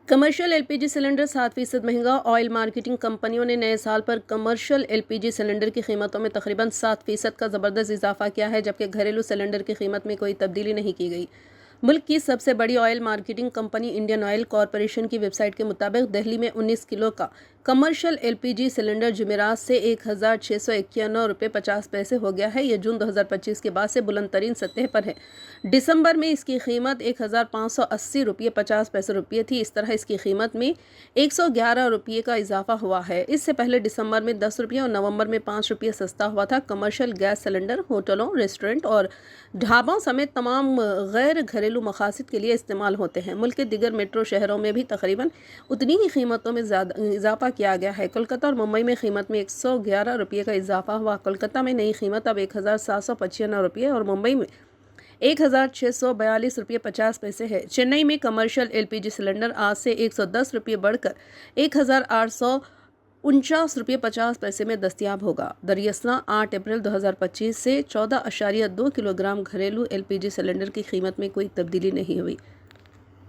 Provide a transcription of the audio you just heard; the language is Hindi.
कमर्शियल एलपीजी सिलेंडर 7% महंगा। ऑयल मार्केटिंग कंपनियों ने नए साल पर कमर्शियल एलपीजी सिलेंडर की कीमतों में तकरीबन 7% का ज़बरदस्त इजाफा किया है, जबकि घरेलू सिलेंडर की कीमत में कोई तब्दीली नहीं की गई। मुल्क की सबसे बड़ी oil marketing company Indian oil corporation की वेबसाइट के मुताबिक दिल्ली में 19 किलो का कमर्शियल एलपीजी सिलेंडर जुमेरात से 1,691 रुपये 50 पैसे हो गया है। यह जून 2025 के बाद से बुलंद तरीन सतह पर है। दिसंबर में इसकी कीमत 1,580 रुपये 50 पैसे थी। इस तरह इसकी कीमत में 111 रुपये का इजाफा हुआ है। इससे पहले दिसंबर में 10 रुपये और नवंबर में 5 रुपये सस्ता हुआ था। कमर्शियल गैस सिलेंडर होटलों, रेस्टोरेंट और ढाबों समेत तमाम गैर घरेलू मकासद के लिए इस्तेमाल होते हैं। मुल्क के दिगर मेट्रो शहरों में भी तकरीबन उतनी ही कीमतों में इजाफा किया गया है। कोलकाता और मुंबई में कीमत में 111 रुपये का इजाफा हुआ। कोलकाता में नई कीमत अब 1,795 रुपये और मुंबई में 1,642 रुपये 50 पैसे है। चेन्नई में कमर्शियल एलपीजी सिलेंडर आज से 110 रुपये बढ़कर 1,849 रुपये 50 पैसे में दस्तियाब होगा। दरियासना 8 अप्रैल 2025 से 14.2 किलोग्राम घरेलू एलपीजी सिलेंडर की कीमत में कोई तब्दीली नहीं हुई।